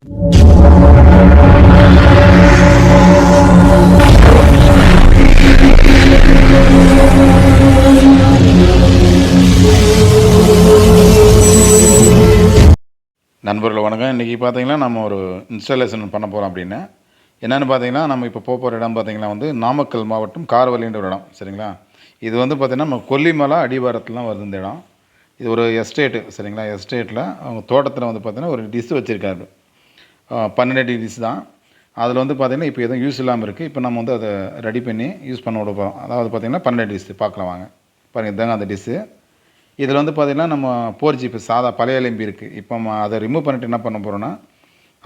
நண்பர்கள் வணக்கம். இன்றைக்கி பார்த்தீங்கன்னா நம்ம ஒரு இன்ஸ்டாலேஷன் பண்ண போகிறோம். அப்படின்னு என்னென்னு பார்த்தீங்கன்னா, நம்ம இப்போ போகிற இடம் பார்த்தீங்கன்னா வந்து நாமக்கல் மாவட்டம் காரவல்லின்ற ஒரு இடம். சரிங்களா? இது வந்து பார்த்திங்கன்னா நம்ம கொல்லிமலை அடிவாரத்துலாம் வருது இந்த இடம். இது ஒரு எஸ்டேட்டு. சரிங்களா? எஸ்டேட்டில் அவங்க தோட்டத்தில் வந்து பார்த்திங்கன்னா ஒரு டிஷ் வச்சுருக்காரு. 12 அடி டிஷ் தான். அதில் வந்து பார்த்திங்கன்னா இப்போ எதுவும் யூஸ் இல்லாமல் இருக்குது. இப்போ நம்ம வந்து அதை ரெடி பண்ணி யூஸ் பண்ண விட போகிறோம். அதாவது பார்த்திங்கன்னா 12 அடி டிஷ் பார்க்கலாம் வாங்க. பாருங்கள், இதாங்க அந்த டிஷ்ஷு. இதில் வந்து பார்த்திங்கன்னா நம்ம 4G இப்போ சாதா பழைய எல்எம்பி இருக்குது. இப்போ அதை ரிமூவ் பண்ணிட்டு என்ன பண்ண போகிறோன்னா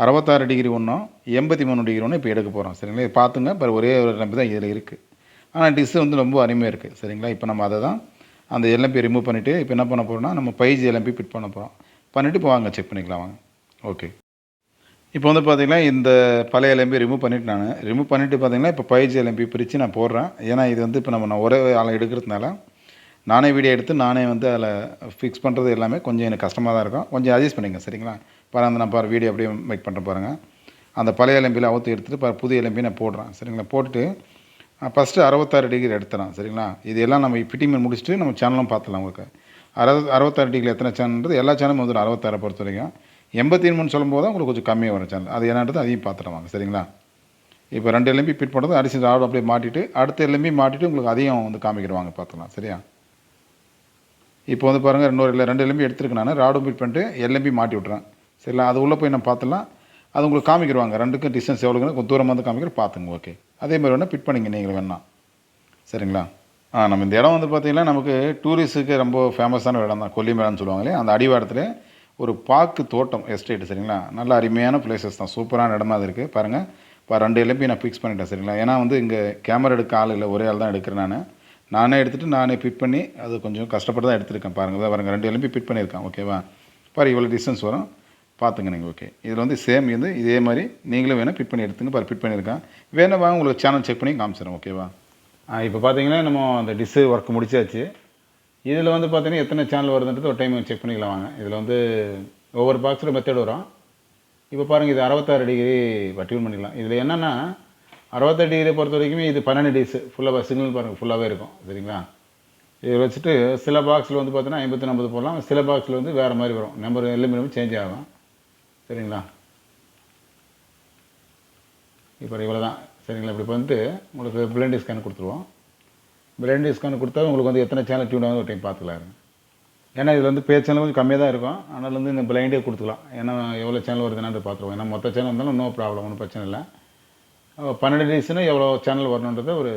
66 டிகிரி ஒன்றும் 83 டிகிரி ஒன்றும் இப்போ எடுக்க போகிறோம். சரிங்களா? இது பார்த்துங்க. இப்போ ஒரே ஒரு எல்எம்பி தான் இதில் இருக்குது. ஆனால் டிஷ்ஷு வந்து ரொம்ப அருமையாக இருக்குது. சரிங்களா? இப்போ நம்ம அதை தான் அந்த எல்எம்பி ரிமூவ் பண்ணிவிட்டு இப்போ என்ன பண்ண போகிறோம்னா நம்ம 5G எல்எம்பி ஃபிட் பண்ண போகிறோம். பண்ணிவிட்டு இப்போ வாங்க செக் பண்ணிக்கலாம் வாங்க. ஓகே. இப்போ வந்து பார்த்திங்கன்னா இந்த பழைய எல்எம்பி ரிமூவ் பண்ணிவிட்டு பார்த்திங்கன்னா இப்போ 5G எல்எம்பி பிரித்து நான் போடுறேன். ஏன்னா இது வந்து இப்போ நம்ம ஒரே ஆளை எடுக்கிறதுனால நானே வீடியோ எடுத்து நானே வந்து அதில் ஃபிக்ஸ் பண்ணுறது எல்லாமே கொஞ்சம் எனக்கு கஷ்டமாக தான் இருக்கும். கொஞ்சம் அட்ஜஸ்ட் பண்ணிங்க. சரிங்களா? பாருங்கள், நான் வீடியோ அப்படியே மேக் பண்ணுறேன் பாருங்கள். அந்த பழைய எல்எம்பியில் அவுத்து எடுத்துகிட்டு புது எல்எம்பி நான் போடுறேன். சரிங்களா? போட்டுட்டு ஃபஸ்ட்டு 66 டிகிரி எடுத்துறேன். சரிங்களா? இது எல்லாம் நம்ம ஃபிட்டிங் முடிச்சுட்டு நம்ம சேனலும் பார்த்துலாம். உங்களுக்கு 66 டிகிரி எத்தனை சேனல்ன்றது எல்லா சேனலும் வந்து 66 பொறுத்த வரைக்கும் 83 சொல்லும்போது தான் உங்களுக்கு கொஞ்சம் கம்மியாக வரும் சேனல். அது என்னன்றது அதையும் பார்த்துடுவாங்க. சரிங்களா? இப்போ 2 எல்எம்பி ஃபிட் பண்ணுறது அடிச்சு ராடு அப்படியே மாட்டிட்டு அடுத்த எல்எம்பி மாட்டிட்டு உங்களுக்கு அதையும் வந்து காமிக்கிடுவாங்க. பார்த்துக்கலாம். சரியா? இப்போ வந்து பாருங்கள், 2 எல்எம்பி எடுத்துருக்கு. நான் ராடும் ஃபிட் பண்ணிட்டு எல்எம்பி மாட்டி விட்றேன். சரிங்களா? அது உள்ளே போய் நம்ம பார்த்துலாம். அது உங்களுக்கு காமிக்கிடுவாங்க. ரெண்டுக்கும் டிஸ்டன்ஸ் எவ்வளோன்னு கொஞ்சம் தூரமாக வந்து காமிக்கிற பார்த்துங்க. ஓகே. அதே மாதிரி வேணால் ஃபிட் பண்ணிங்க நீங்கள் வேணால். சரிங்களா? நம்ம இந்த இடம் வந்து பார்த்திங்கன்னா நமக்கு டூரிஸ்ட்டுக்கு ரொம்ப ஃபேமஸான இடம் தான். கொல்லிமலைன்னு சொல்லுவாங்களே, அந்த அடிவாரத்தில் ஒரு பாக்கு தோட்டம் எஸ்டேட்டு. சரிங்களா? நல்ல அருமையான பிளேசஸ் தான். சூப்பரான இடமா அது இருக்குது. பாருங்கள், இப்போ 2 எல்எம்பி நான் ஃபிக்ஸ் பண்ணிட்டேன். சரிங்களா? ஏன்னா வந்து இங்கே கேமரா எடுக்க ஆள் இல்லை, ஒரே ஆள் தான் எடுக்கிறேன். நானே எடுத்துகிட்டு நானே ஃபிட் பண்ணி அது கொஞ்சம் கஷ்டப்பட்டு தான் எடுத்துருக்கேன். பாருங்கள், பாருங்கள் 2 எல்எம்பி ஃபிட் பண்ணியிருக்கேன். ஓகேவா? இவ்வளோ டிஸ்டன்ஸ் வரும் பார்த்துங்க நீங்கள். ஓகே. இதில் வந்து சேம் இது இதே மாதிரி நீங்களும் வேணால் ஃபிட் பண்ணி எடுத்துங்க. ஃபிட் பண்ணியிருக்கேன். வேணா வாங்க, உங்களுக்கு சேனல் செக் பண்ணி காமிச்சிடுறேன். ஓகேவா? இப்போ பார்த்தீங்கன்னா நம்ம அந்த டிஷ்ஷு ஒர்க் முடிச்சாச்சு. இதில் வந்து பார்த்தீங்கன்னா எத்தனை சேனல் வருதுன்றது ஒரு டைம் செக் பண்ணிக்கலாம் வாங்க. இதில் வந்து ஒவ்வொரு பாக்ஸில் மெத்தட் வரும். இப்போ பாருங்கள், இது 66 டிகிரி டியூன் பண்ணிக்கலாம். இதில் என்னென்னா 68 டிகிரி பொறுத்த வரைக்குமே இது 12 டிஷ் ஃபுல்லாக சிக்னல் பாருங்கள் ஃபுல்லாகவே இருக்கும். சரிங்களா? இதை வச்சுட்டு சில பாக்ஸில் வந்து பார்த்தீங்கன்னா 50 40 போடலாம். சில பாக்ஸில் வந்து வேறு மாதிரி வரும். நம்பர் எல்லாமே சேஞ்ச் ஆகும். சரிங்களா? இப்போ இவ்வளோ தான். சரிங்களா? இப்படி வந்து உங்களுக்கு பிளைண்ட் ஸ்கேன் கொடுத்துருவோம். பிளைண்ட் ஸ்கேன் கொடுத்தா உங்களுக்கு வந்து எத்தனை சேனல் டியூன் ஆகும் ஒரு டைம் பார்த்துக்கலாம். ஏன்னா இதில் வந்து பேர் சேனல் கொஞ்சம் கம்மியாக தான் இருக்கும். அதனால் வந்து இந்த பிளைண்டே கொடுத்துக்கலாம். ஏன்னா எவ்வளோ சேனல் வருதுன்னு பார்த்துருவோம். ஏன்னா மொத்த சேனல் இருந்தாலும் நோ ப்ராப்ளம், ஒன்றும் பிரச்சனை இல்லை. 12 டிஷ்ஷுன்னா எவ்வளோ சேனல் வரணுன்றதை ஒரு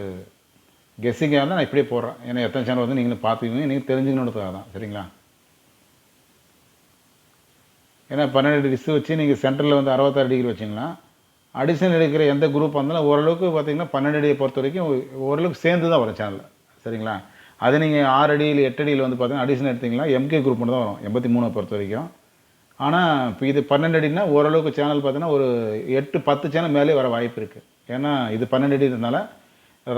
கெஸ்ஸிங்காக இருந்தால் நான் இப்படியே போடுறேன். ஏன்னா எத்தனை சேனல் வந்து நீங்களும் பார்த்துக்கணும், நீங்கள் தெரிஞ்சுக்கணுன்றதுக்காக தான். சரிங்களா? ஏன்னா 12 டிஷ்ஷு வச்சு நீங்கள் சென்டரில் வந்து 66 டிகிரி வச்சிங்கன்னா அடிஷனல் எடுக்கிற எந்த குரூப் வந்தாலும் ஓரளவுக்கு பார்த்திங்கன்னா 12 அடியை பொறுத்த வரைக்கும் ஓரளவுக்கு சேர்ந்து தான் வரும் சேனல். சரிங்களா? அது நீங்கள் 6 அடி இல்லை 8 அடியில் வந்து பார்த்தீங்கன்னா அடிஷனல் எடுத்திங்கன்னா எம்கே குரூப் மட்டும் தான் வரும் 83 பொறுத்த வரைக்கும். ஆனால் இப்போ இது 12 அடினா ஓரளவுக்கு சேனல் பார்த்தீங்கன்னா ஒரு 8-10 சேனல் மேலே வர வாய்ப்பு இருக்குது. ஏன்னா இது 12 அடி இருந்தனால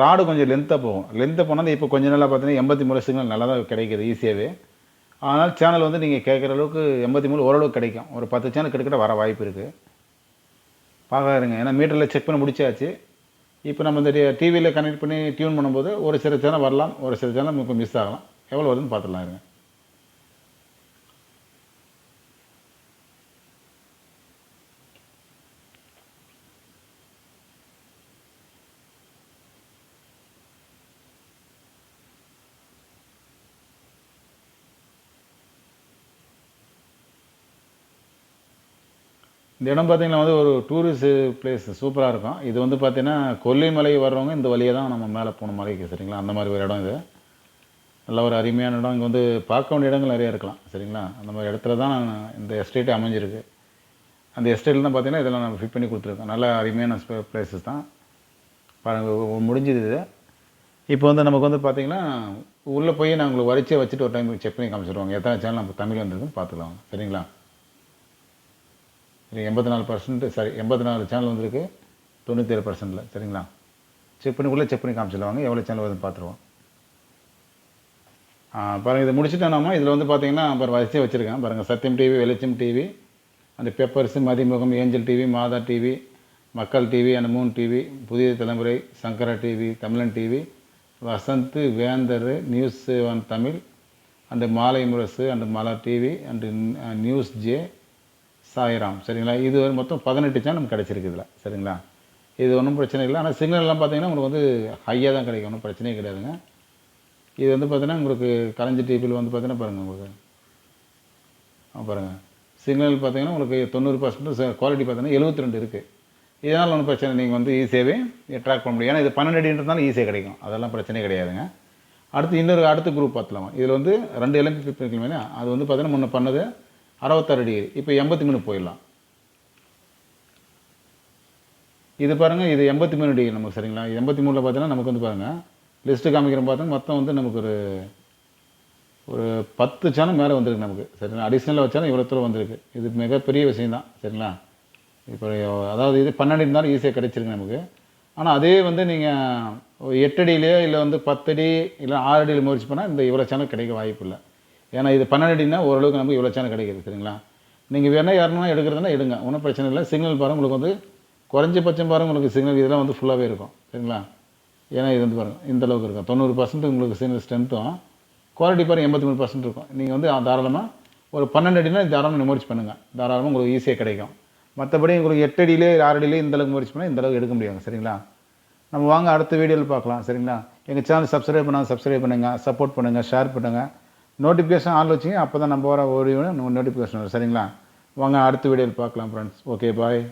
ராடு கொஞ்சம் லென்த்தாக போகும். லென்த்தாக போனால் இப்போ கொஞ்சம் நாளாக பார்த்தீங்கன்னா 83 சிக்னல் நல்லா தான் கிடைக்கிது ஈஸியாகவே. ஆனால் சேனல் வந்து நீங்கள் கேட்குற அளவுக்கு 83 ஓரளவுக்கு கிடைக்கும். ஒரு 10 சேனல் கிட்டக்கிட்ட வர வாய்ப்பு இருக்குது. பார்க்காருங்க. ஏன்னா மீட்டரில் செக் பண்ணி முடிச்சாச்சு. இப்போ நம்ம இந்த டிவியில் கனெக்ட் பண்ணி டியூன் பண்ணும்போது ஒரு சில சேனல் வரலாம், ஒரு சில சேனல் இப்போ மிஸ் ஆகலாம். எவ்வளோ வருதுன்னு பார்த்துடலாம் இருங்க. இந்த இடம் பார்த்திங்கன்னா வந்து ஒரு டூரிஸ்ட்டு பிளேஸ் சூப்பராக இருக்கும். இது வந்து பார்த்திங்கன்னா கொல்லிமலை வர்றவங்க இந்த வழியாக தான் நம்ம மேலே போகணும் மலைக்கு. சரிங்களா? அந்த மாதிரி ஒரு இடம் இது. நல்ல ஒரு அருமையான இடம். இங்கே வந்து பார்க்க வேண்டிய இடங்கள் நிறையா இருக்கலாம். சரிங்களா? அந்த மாதிரி இடத்துல தான் இந்த எஸ்டேட்டே அமைஞ்சிருக்கு. அந்த எஸ்டேட்டில் தான் பார்த்திங்கன்னா இதெல்லாம் நம்ம ஃபிட் பண்ணி கொடுத்துருக்கோம். நல்ல அருமையான பிளேஸஸ் தான். பாருங்கள், முடிஞ்சுது இது. இப்போ வந்து நமக்கு வந்து பார்த்திங்கன்னா உள்ளே போய் நான் உங்களுக்கு வரிச்சே வச்சுட்டு ஒரு டைம் செக் பண்ணி காமிச்சிடுவாங்க. எத்தனை சேனல் நம்ம தமிழ் வந்துருக்குன்னு பார்த்துக்கலாம். சரிங்களா? இது 84%, சாரி 84 சேனல் வந்திருக்கு 97%. சரிங்களா? செக் பண்ணி காமிச்சிடுவாங்க. எவ்வளோ சேனல் வருதுன்னு பார்த்துருவோம். பாருங்கள், இதை முடிச்சுட்டோம். நம்ம இதில் வந்து பார்த்திங்கன்னா அப்புறம் வரிசையாக வச்சுருக்கேன். பாருங்கள், சத்தியம் டிவி, வெளிச்சம் டிவி, அந்த Peppers, Mathimugam, angel TV, Matha TV, Makkal TV, அந்த moon TV, Puthiya Thalaimurai, Sankara TV, Thamizhan TV, Vasanth, Vendhar, news 7 Tamil, and Malai Murasu, and Malar TV, and news J, Sairam. சரிங்களா? இது ஒரு மொத்தம் 18 சேனல் நமக்கு கிடச்சிருக்கு இதில். சரிங்களா? இது ஒன்றும் பிரச்சனை இல்லை. ஆனால் சிக்னல்லாம் பார்த்தீங்கன்னா உங்களுக்கு வந்து ஹையாக தான் கிடைக்கும், ஒன்றும் பிரச்சனையே கிடையாதுங்க. இது வந்து பார்த்தீங்கன்னா உங்களுக்கு கலைஞர் டிவியில் வந்து பார்த்தீங்கன்னா பாருங்கள் உங்களுக்கு பாருங்கள் சிக்னல் பார்த்தீங்கன்னா உங்களுக்கு 90% குவாலிட்டி பார்த்தீங்கன்னா 72 இருக்குது. இதனால் ஒன்றும் பிரச்சனை, நீங்கள் வந்து ஈஸியாகவே ட்ராக் பண்ண முடியும். ஏன்னா இது 12 அடின்றதுனால ஈஸியாக கிடைக்கும், அதெல்லாம் பிரச்சனையே கிடையாதுங்க. அடுத்த குரூப் பார்த்துலாமா. இதில் வந்து 2 இலங்கு கிளிக் மேலே அது வந்து பார்த்தீங்கன்னா முன்ன பண்ணது 66 டிகிரி, இப்போ 83 போயிடலாம். இது பாருங்கள், இது 83 டிகிரி நமக்கு. சரிங்களா? 83ல் பார்த்தீங்கன்னா நமக்கு வந்து பாருங்கள் லிஸ்ட்டு காமிக்கிற பார்த்தா மொத்தம் வந்து நமக்கு ஒரு 10 சேனல் மேலே வந்திருக்கு நமக்கு. சரிங்களா? அடிஷ்னலாக வச்சாலும் இவ்வளோ தூரம் வந்திருக்கு. இது மிகப்பெரிய விஷயந்தான். சரிங்களா? இப்போ அதாவது இது 12 இருந்தாலும் ஈஸியாக கிடைச்சிருக்கு நமக்கு. ஆனால் அதே வந்து நீங்கள் 8 அடியிலையோ இல்லை வந்து 10 அடி இல்லை 6 அடியில் முயற்சி பண்ணால் இந்த இவ்வளோ சேனல் கிடைக்க வாய்ப்பு இல்லை. ஏன்னா இது 12 அடினா ஓரளவுக்கு நமக்கு இவ்வளோ சேனல் கிடைக்கிது. சரிங்களா? நீங்கள் வேணால் யாருன்னா எடுக்கிறதுனா எடுங்க, ஒன்றும் பிரச்சனை இல்லை. சிக்னல் பாருங்கள் உங்களுக்கு வந்து குறைஞ்சபட்சம் பாருங்கள் உங்களுக்கு சிக்னல் இதெல்லாம் வந்து ஃபுல்லாகவே இருக்கும். சரிங்களா? ஏன்னா இது வந்து பாருங்கள் இந்தளவுக்கு இருக்கும். 90% உங்களுக்கு சிக்னல் ஸ்ட்ரென்த்தும், குவாலிட்டி பாருங்கள் 83% இருக்கும். நீங்கள் வந்து தாராளமாக ஒரு 12 அடினா தாராளமாக முயற்சி பண்ணுங்கள், தாராளமாக உங்களுக்கு ஈஸியாக கிடைக்கும். மற்றபடி உங்களுக்கு 8 அடியிலே 6 அடியிலே இந்தளவுக்கு முயற்சி பண்ணால் இந்தளவுக்கு எடுக்க முடியாது. சரிங்களா? நம்ம வாங்க அடுத்த வீடியோவில் பார்க்கலாம். சரிங்களா? எங்கள் சேனல் சப்ஸ்கிரைப் பண்ணுங்கள், சப்போர்ட் பண்ணுங்கள், ஷேர் பண்ணுங்கள், நோட்டிஃபிகேஷன் ஆன் வச்சுங்க. அப்போ தான் நம்ம வர ஒரு நோட்டிஃபிகேஷன் வரும். சரிங்களா? வாங்க அடுத்த வீடியோவில் பார்க்கலாம் ஃப்ரெண்ட்ஸ். ஓகே, பாய்.